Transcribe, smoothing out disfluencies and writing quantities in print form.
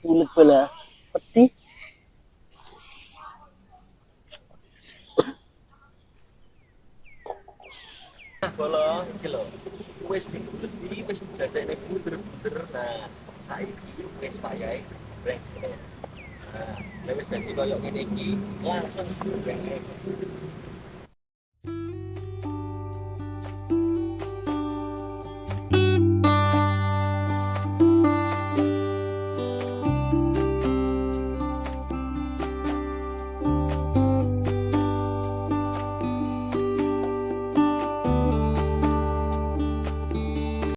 ulet bala peti. Kalau iki lho, wis diguleti, wis dadekne bunder-bunder. Nah, saiki wis wayahe geprek. Nah, wis dadi koyo ngene iki, langsung geprek.